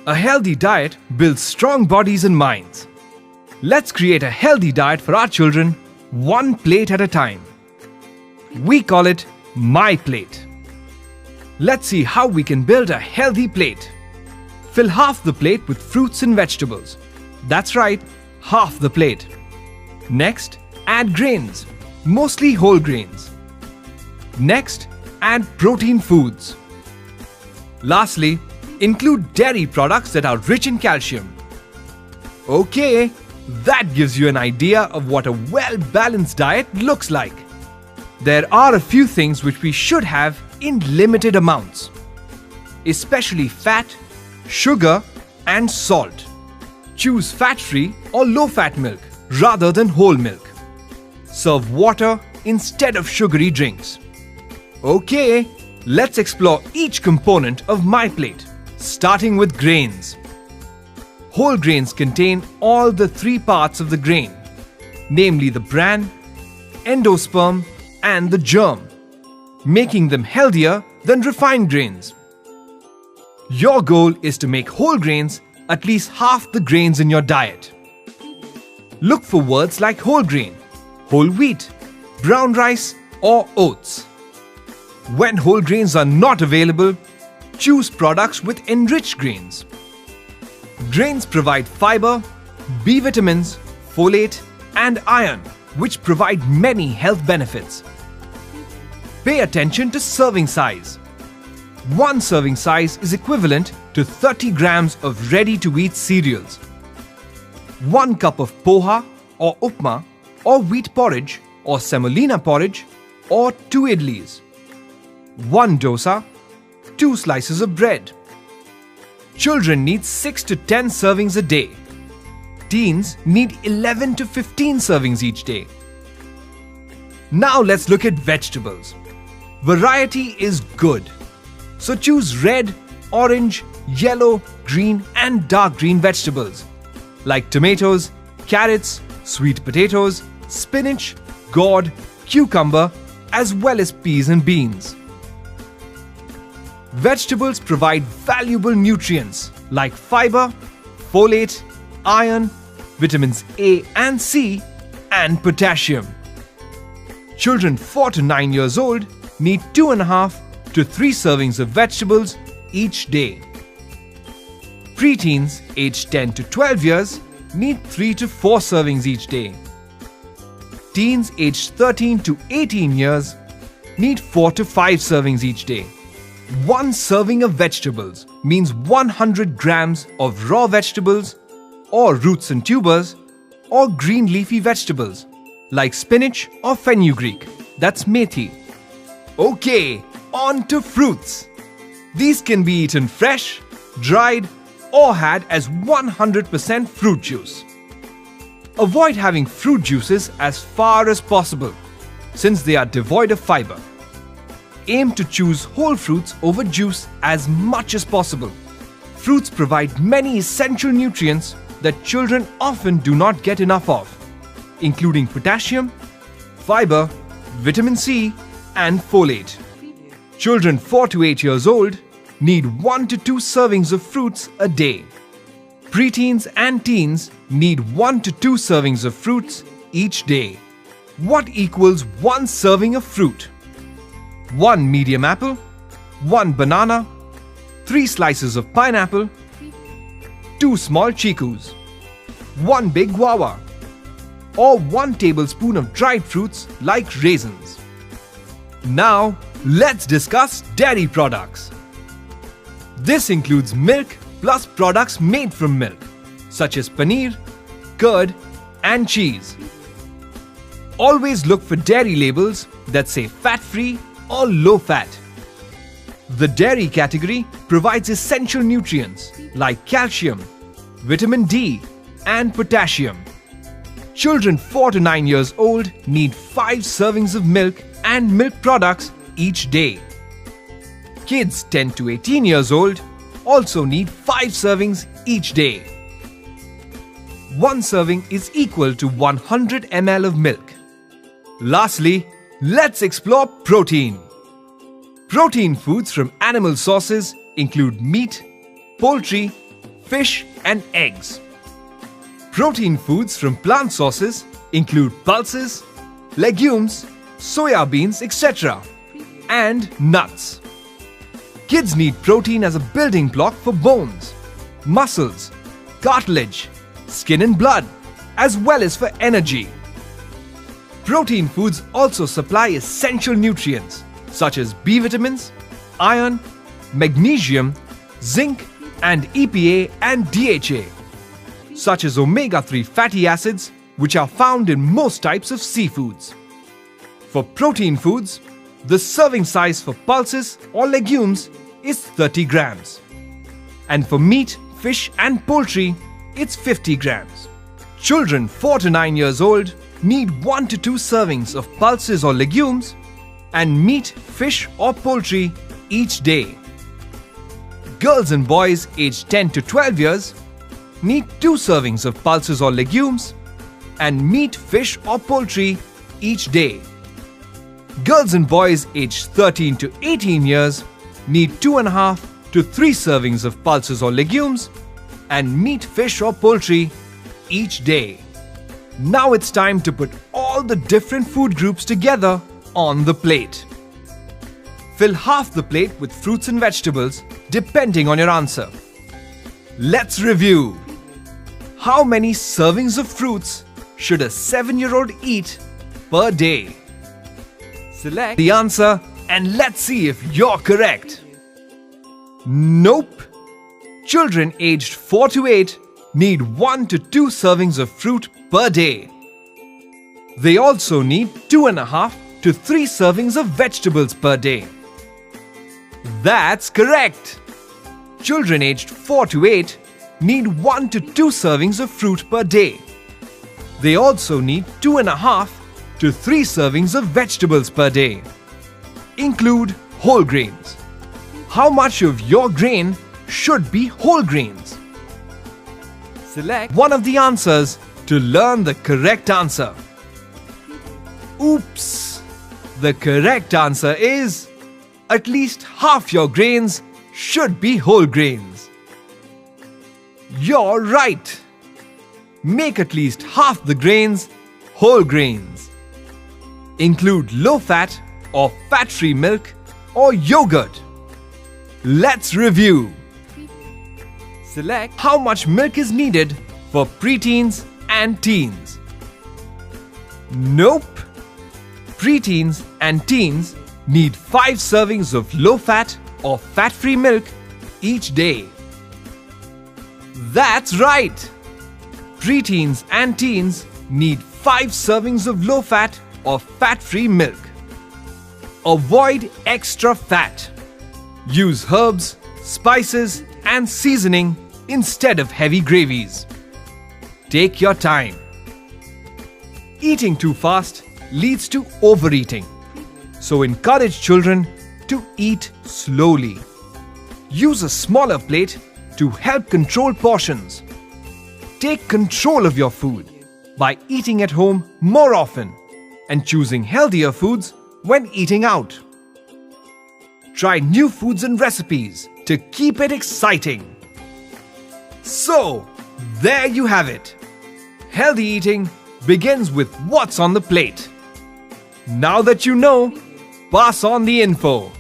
A healthy diet builds strong bodies and minds. Let's create a healthy diet for our children, one plate at a time. We call it My Plate. Let's see how we can build a healthy plate. Fill half the plate with fruits and vegetables. That's right, half the plate. Next, add grains, mostly whole grains. Next, add protein foods. Lastly, include dairy products that are rich in calcium. Okay, that gives you an idea of what a well-balanced diet looks like. There are a few things which we should have in limited amounts, especially fat, sugar, and salt. Choose fat-free or low-fat milk rather than whole milk. Serve water instead of sugary drinks. Okay, let's explore each component of My Plate, starting with grains. Whole grains contain all the three parts of the grain, namely the bran, endosperm, and the germ, making them healthier than refined grains. Your goal is to make whole grains at least half the grains in your diet. Look for words like whole grain, whole wheat, brown rice, or oats. When whole grains are not available, choose products with enriched grains. Grains provide fiber, B vitamins, folate, and iron, which provide many health benefits. Pay attention to serving size. One serving size is equivalent to 30 grams of ready-to-eat cereals. 1 cup of poha or upma or wheat porridge or semolina porridge or 2 idlis. 1 dosa, 2 slices of bread. Children need 6 to 10 servings a day. Teens need 11 to 15 servings each day. Now let's look at vegetables. Variety is good. So choose red, orange, yellow, green and dark green vegetables like tomatoes, carrots, sweet potatoes, spinach, gourd, cucumber, as well as peas and beans. Vegetables provide valuable nutrients like fiber, folate, iron, vitamins A and C, and potassium. Children 4 to 9 years old need 2.5 to 3 servings of vegetables each day. Preteens aged 10 to 12 years need 3 to 4 servings each day. Teens aged 13 to 18 years need 4 to 5 servings each day. 1 serving of vegetables means 100 grams of raw vegetables or roots and tubers or green leafy vegetables like spinach or fenugreek, that's methi. Okay, on to fruits. These can be eaten fresh, dried, or had as 100% fruit juice. Avoid having fruit juices as far as possible since they are devoid of fiber. Aim to choose whole fruits over juice as much as possible. Fruits provide many essential nutrients that children often do not get enough of, including potassium, fiber, vitamin C, and folate. Children 4 to 8 years old need 1 to 2 servings of fruits a day. Preteens and teens need 1 to 2 servings of fruits each day. What equals 1 serving of fruit? 1 medium apple, 1 banana, 3 slices of pineapple, 2 small chikus, 1 big guava, or 1 tablespoon of dried fruits like raisins. Now, let's discuss dairy products. This includes milk plus products made from milk, such as paneer, curd, and cheese. Always look for dairy labels that say fat-free or low-fat. The dairy category provides essential nutrients like calcium, vitamin D, and potassium. Children 4 to 9 years old need 5 servings of milk and milk products each day. Kids 10 to 18 years old also need 5 servings each day. 1 serving is equal to 100 ml of milk. Lastly, let's explore protein. Protein foods from animal sources include meat, poultry, fish and eggs. Protein foods from plant sources include pulses, legumes, soya beans, etc. and nuts. Kids need protein as a building block for bones, muscles, cartilage, skin and blood, as well as for energy. Protein foods also supply essential nutrients such as B vitamins, iron, magnesium, zinc, and EPA and DHA, such as omega-3 fatty acids, which are found in most types of seafoods. For protein foods, the serving size for pulses or legumes is 30 grams. And for meat, fish and poultry, it's 50 grams. Children 4 to 9 years old need 1 to 2 servings of pulses or legumes and meat, fish or poultry each day. Girls and boys aged 10 to 12 years need 2 servings of pulses or legumes and meat, fish or poultry each day. Girls and boys aged 13 to 18 years need 2.5 to 3 servings of pulses or legumes and meat, fish or poultry each day. Now it's time to put all the different food groups together on the plate. Fill half the plate with fruits and vegetables depending on your answer. Let's review. How many servings of fruits should a 7-year-old eat per day? Select the answer and let's see if you're correct. Nope. Children aged 4 to 8 need 1 to 2 servings of fruit per day. They also need 2.5 to 3 servings of vegetables per day. That's correct. Children aged 4 to 8 need 1 to 2 servings of fruit per day. They also need 2.5 to 3 servings of vegetables per day. Include whole grains. How much of your grain should be whole grains? Select one of the answers to learn the correct answer. Oops! The correct answer is at least half your grains should be whole grains. You're right! Make at least half the grains whole grains. Include low-fat or fat-free milk or yogurt. Let's review. Select how much milk is needed for preteens and teens. Nope. Preteens and teens need 5 servings of low-fat or fat-free milk each day. That's right. Preteens and teens need 5 servings of low-fat or fat-free milk. Avoid extra fat. Use herbs, spices and seasoning instead of heavy gravies. Take your time. Eating too fast leads to overeating. So encourage children to eat slowly. Use a smaller plate to help control portions. Take control of your food by eating at home more often and choosing healthier foods when eating out. Try new foods and recipes to keep it exciting. So, there you have it. Healthy eating begins with what's on the plate. Now that you know, pass on the info.